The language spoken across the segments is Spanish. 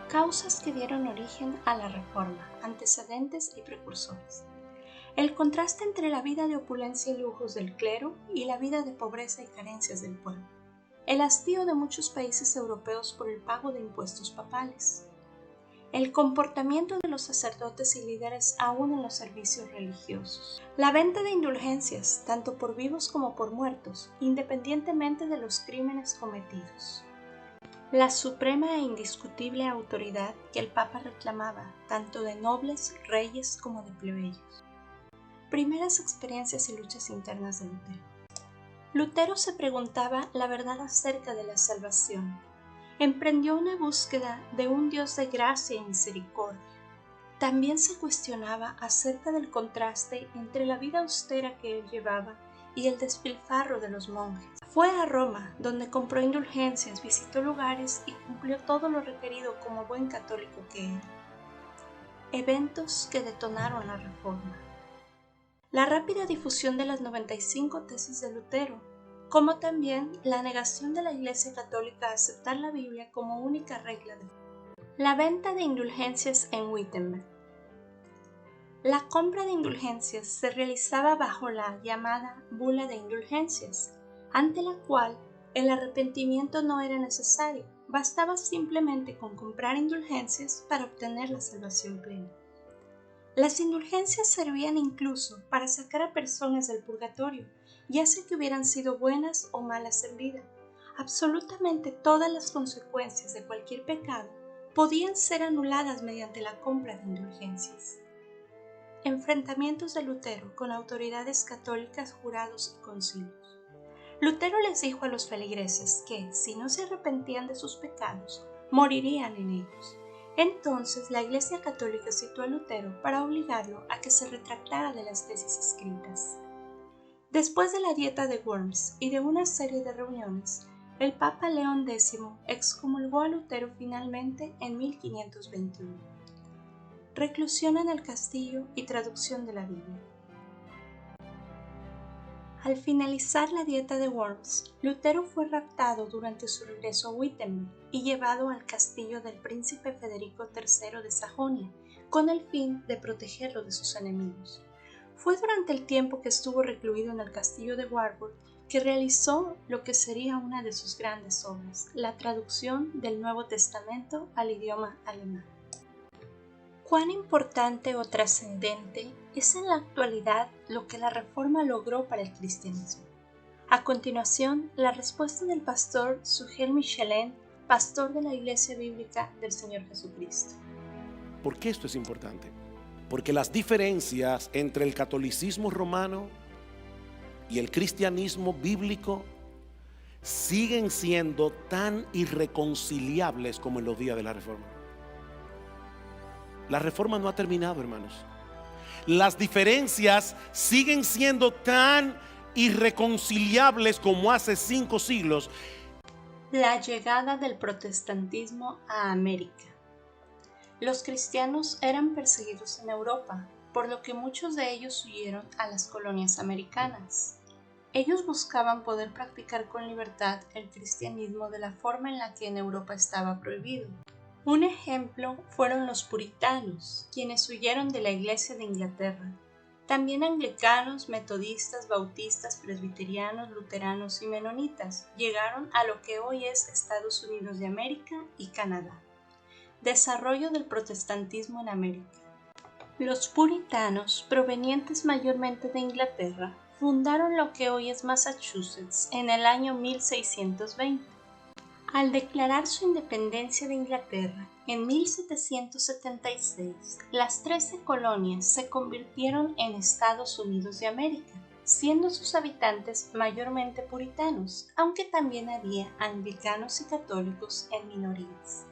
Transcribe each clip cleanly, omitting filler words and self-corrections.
Causas que dieron origen a la Reforma, antecedentes y precursores. El contraste entre la vida de opulencia y lujos del clero y la vida de pobreza y carencias del pueblo. El hastío de muchos países europeos por el pago de impuestos papales. El comportamiento de los sacerdotes y líderes aún en los servicios religiosos. La venta de indulgencias, tanto por vivos como por muertos, independientemente de los crímenes cometidos. La suprema e indiscutible autoridad que el Papa reclamaba, tanto de nobles, reyes como de plebeyos. Primeras experiencias y luchas internas de Lutero. Lutero se preguntaba la verdad acerca de la salvación. Emprendió una búsqueda de un Dios de gracia y misericordia. También se cuestionaba acerca del contraste entre la vida austera que él llevaba y el despilfarro de los monjes. Fue a Roma, donde compró indulgencias, visitó lugares y cumplió todo lo requerido como buen católico que era. Eventos que detonaron la Reforma. La rápida difusión de las 95 tesis de Lutero, como también la negación de la Iglesia Católica a aceptar la Biblia como única regla de fe. La venta de indulgencias en Wittenberg. La compra de indulgencias se realizaba bajo la llamada Bula de Indulgencias, ante la cual el arrepentimiento no era necesario, bastaba simplemente con comprar indulgencias para obtener la salvación plena. Las indulgencias servían incluso para sacar a personas del purgatorio, ya sea que hubieran sido buenas o malas en vida. Absolutamente todas las consecuencias de cualquier pecado podían ser anuladas mediante la compra de indulgencias. Enfrentamientos de Lutero con autoridades católicas, jurados y concilios. Lutero les dijo a los feligreses que, si no se arrepentían de sus pecados, morirían en ellos. Entonces la Iglesia Católica citó a Lutero para obligarlo a que se retractara de las tesis escritas. Después de la dieta de Worms y de una serie de reuniones, el Papa León X excomulgó a Lutero finalmente en 1521. Reclusión en el castillo y traducción de la Biblia. Al finalizar la dieta de Worms, Lutero fue raptado durante su regreso a Wittenberg y llevado al castillo del príncipe Federico III de Sajonia, con el fin de protegerlo de sus enemigos. Fue durante el tiempo que estuvo recluido en el castillo de Warburg que realizó lo que sería una de sus grandes obras, la traducción del Nuevo Testamento al idioma alemán. ¿Cuán importante o trascendente es en la actualidad lo que la Reforma logró para el cristianismo? A continuación, la respuesta del pastor Sugel Michelin, pastor de la Iglesia Bíblica del Señor Jesucristo. ¿Por qué esto es importante? Porque las diferencias entre el catolicismo romano y el cristianismo bíblico siguen siendo tan irreconciliables como en los días de la Reforma. La Reforma no ha terminado, hermanos. Las diferencias siguen siendo tan irreconciliables como hace 5 siglos. La llegada del protestantismo a América. Los cristianos eran perseguidos en Europa, por lo que muchos de ellos huyeron a las colonias americanas. Ellos buscaban poder practicar con libertad el cristianismo de la forma en la que en Europa estaba prohibido. Un ejemplo fueron los puritanos, quienes huyeron de la Iglesia de Inglaterra. También anglicanos, metodistas, bautistas, presbiterianos, luteranos y menonitas llegaron a lo que hoy es Estados Unidos de América y Canadá. Desarrollo del protestantismo en América. Los puritanos, provenientes mayormente de Inglaterra, fundaron lo que hoy es Massachusetts en el año 1620. Al declarar su independencia de Inglaterra en 1776, las 13 colonias se convirtieron en Estados Unidos de América, siendo sus habitantes mayormente puritanos, aunque también había anglicanos y católicos en minorías.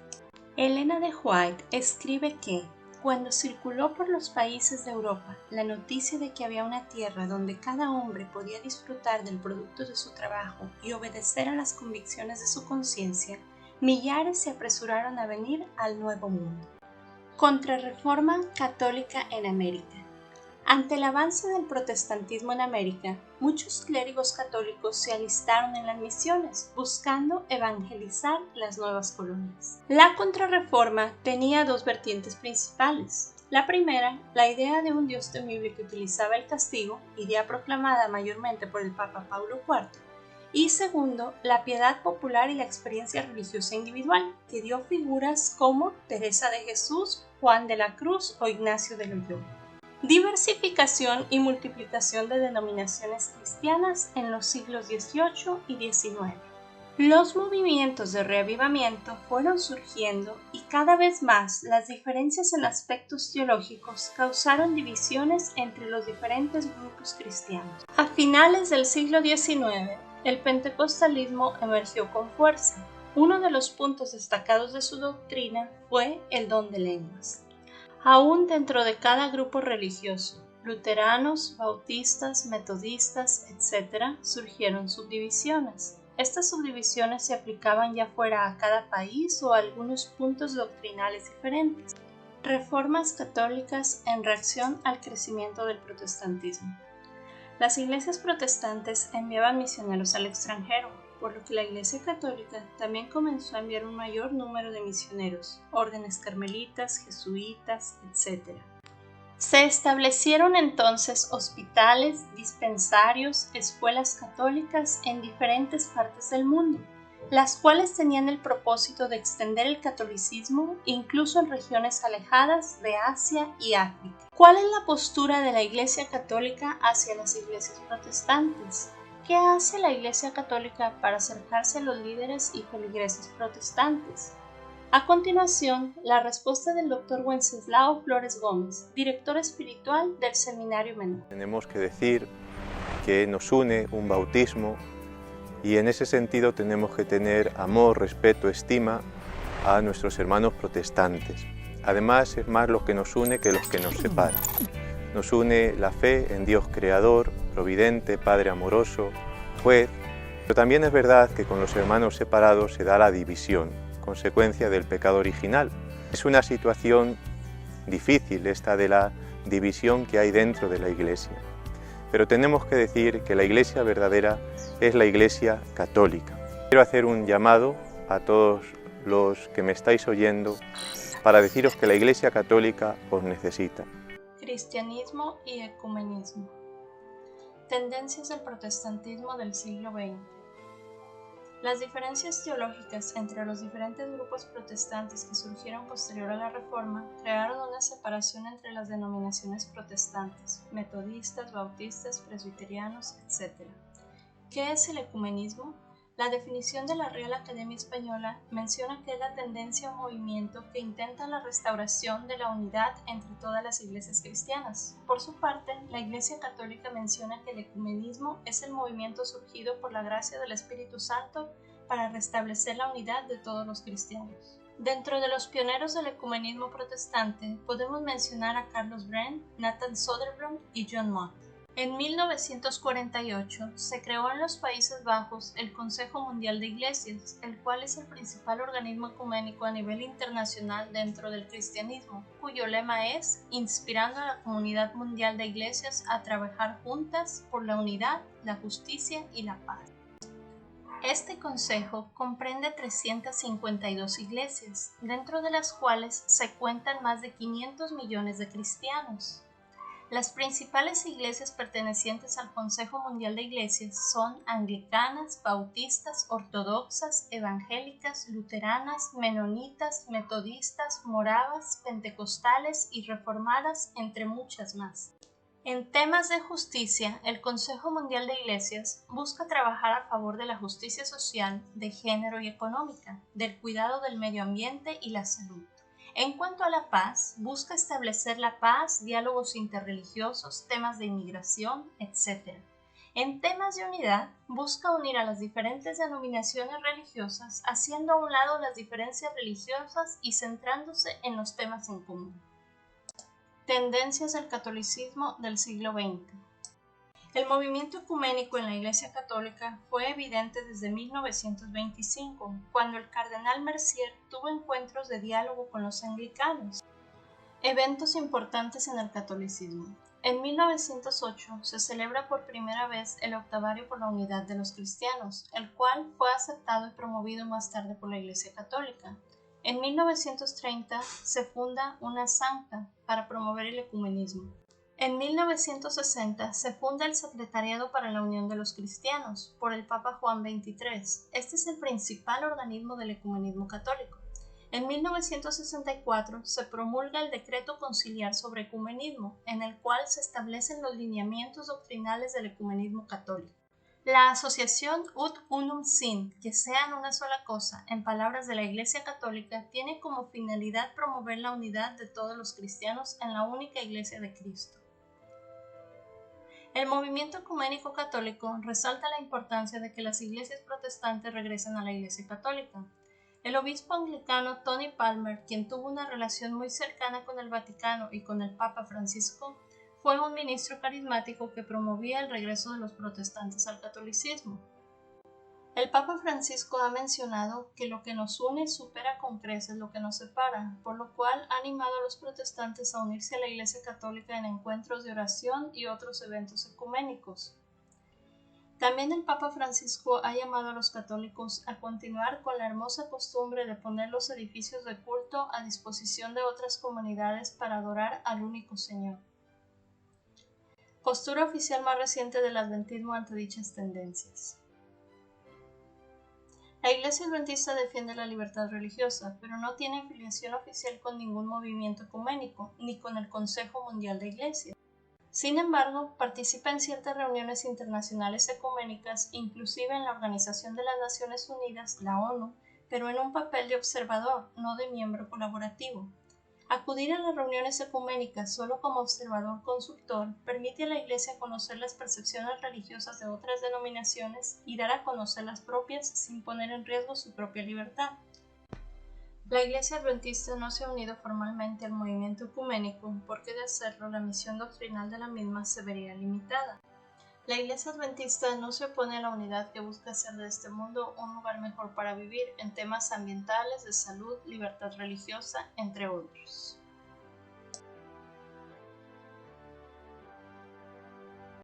Elena de White escribe que, cuando circuló por los países de Europa la noticia de que había una tierra donde cada hombre podía disfrutar del producto de su trabajo y obedecer a las convicciones de su conciencia, millares se apresuraron a venir al Nuevo Mundo. Contrarreforma católica en América. Ante el avance del protestantismo en América, muchos clérigos católicos se alistaron en las misiones, buscando evangelizar las nuevas colonias. La Contrarreforma tenía dos vertientes principales. La primera, la idea de un Dios temible que utilizaba el castigo, idea proclamada mayormente por el Papa Paulo IV. Y segundo, la piedad popular y la experiencia religiosa individual, que dio figuras como Teresa de Jesús, Juan de la Cruz o Ignacio de Loyola. Diversificación y multiplicación de denominaciones cristianas en los siglos XVIII y XIX. Los movimientos de reavivamiento fueron surgiendo y cada vez más las diferencias en aspectos teológicos causaron divisiones entre los diferentes grupos cristianos. A finales del siglo XIX, el pentecostalismo emergió con fuerza. Uno de los puntos destacados de su doctrina fue el don de lenguas. Aún dentro de cada grupo religioso, luteranos, bautistas, metodistas, etc., surgieron subdivisiones. Estas subdivisiones se aplicaban ya fuera a cada país o a algunos puntos doctrinales diferentes. Reformas católicas en reacción al crecimiento del protestantismo. Las iglesias protestantes enviaban misioneros al extranjero, por lo que la Iglesia Católica también comenzó a enviar un mayor número de misioneros, órdenes carmelitas, jesuitas, etc. Se establecieron entonces hospitales, dispensarios, escuelas católicas en diferentes partes del mundo, las cuales tenían el propósito de extender el catolicismo incluso en regiones alejadas de Asia y África. ¿Cuál es la postura de la Iglesia Católica hacia las iglesias protestantes? ¿Qué hace la Iglesia Católica para acercarse a los líderes y feligreses protestantes? A continuación, la respuesta del Dr. Wenceslao Flores Gómez, director espiritual del Seminario Menor. Tenemos que decir que nos une un bautismo y en ese sentido tenemos que tener amor, respeto, estima a nuestros hermanos protestantes. Además, es más lo que nos une que lo que nos separa. Nos une la fe en Dios Creador, Providente, Padre amoroso, Juez, pero también es verdad que con los hermanos separados se da la división, consecuencia del pecado original. Es una situación difícil esta de la división que hay dentro de la Iglesia. Pero tenemos que decir que la Iglesia verdadera es la Iglesia católica. Quiero hacer un llamado a todos los que me estáis oyendo para deciros que la Iglesia católica os necesita. Cristianismo y ecumenismo. Tendencias del protestantismo del siglo XX. Las diferencias teológicas entre los diferentes grupos protestantes que surgieron posterior a la Reforma crearon una separación entre las denominaciones protestantes, metodistas, bautistas, presbiterianos, etc. ¿Qué es el ecumenismo? La definición de la Real Academia Española menciona que es la tendencia o movimiento que intenta la restauración de la unidad entre todas las iglesias cristianas. Por su parte, la Iglesia Católica menciona que el ecumenismo es el movimiento surgido por la gracia del Espíritu Santo para restablecer la unidad de todos los cristianos. Dentro de los pioneros del ecumenismo protestante, podemos mencionar a Carlos Brent, Nathan Soderblom y John Mott. En 1948 se creó en los Países Bajos el Consejo Mundial de Iglesias, el cual es el principal organismo ecuménico a nivel internacional dentro del cristianismo, cuyo lema es inspirando a la comunidad mundial de iglesias a trabajar juntas por la unidad, la justicia y la paz. Este consejo comprende 352 iglesias, dentro de las cuales se cuentan más de 500 millones de cristianos. Las principales iglesias pertenecientes al Consejo Mundial de Iglesias son anglicanas, bautistas, ortodoxas, evangélicas, luteranas, menonitas, metodistas, moravas, pentecostales y reformadas, entre muchas más. En temas de justicia, el Consejo Mundial de Iglesias busca trabajar a favor de la justicia social, de género y económica, del cuidado del medio ambiente y la salud. En cuanto a la paz, busca establecer la paz, diálogos interreligiosos, temas de inmigración, etc. En temas de unidad, busca unir a las diferentes denominaciones religiosas, haciendo a un lado las diferencias religiosas y centrándose en los temas en común. Tendencias del catolicismo del siglo XX. El movimiento ecuménico en la Iglesia Católica fue evidente desde 1925, cuando el cardenal Mercier tuvo encuentros de diálogo con los anglicanos. Eventos importantes en el catolicismo. En 1908 se celebra por primera vez el Octavario por la Unidad de los Cristianos, el cual fue aceptado y promovido más tarde por la Iglesia Católica. En 1930 se funda una zanja para promover el ecumenismo. En 1960 se funda el Secretariado para la Unión de los Cristianos por el Papa Juan XXIII. Este es el principal organismo del ecumenismo católico. En 1964 se promulga el Decreto Conciliar sobre Ecumenismo, en el cual se establecen los lineamientos doctrinales del ecumenismo católico. La asociación Ut Unum Sin, que sean una sola cosa, en palabras de la Iglesia Católica, tiene como finalidad promover la unidad de todos los cristianos en la única Iglesia de Cristo. El movimiento ecuménico católico resalta la importancia de que las iglesias protestantes regresen a la Iglesia Católica. El obispo anglicano Tony Palmer, quien tuvo una relación muy cercana con el Vaticano y con el Papa Francisco, fue un ministro carismático que promovía el regreso de los protestantes al catolicismo. El Papa Francisco ha mencionado que lo que nos une supera con creces lo que nos separa, por lo cual ha animado a los protestantes a unirse a la Iglesia Católica en encuentros de oración y otros eventos ecuménicos. También el Papa Francisco ha llamado a los católicos a continuar con la hermosa costumbre de poner los edificios de culto a disposición de otras comunidades para adorar al único Señor. Postura oficial más reciente del adventismo ante dichas tendencias. La Iglesia Adventista defiende la libertad religiosa, pero no tiene afiliación oficial con ningún movimiento ecuménico, ni con el Consejo Mundial de Iglesias. Sin embargo, participa en ciertas reuniones internacionales ecuménicas, inclusive en la Organización de las Naciones Unidas, la ONU, pero en un papel de observador, no de miembro colaborativo. Acudir a las reuniones ecuménicas solo como observador consultor permite a la Iglesia conocer las percepciones religiosas de otras denominaciones y dar a conocer las propias sin poner en riesgo su propia libertad. La Iglesia Adventista no se ha unido formalmente al movimiento ecuménico porque de hacerlo la misión doctrinal de la misma se vería limitada. La Iglesia Adventista no se opone a la unidad que busca hacer de este mundo un lugar mejor para vivir en temas ambientales, de salud, libertad religiosa, entre otros.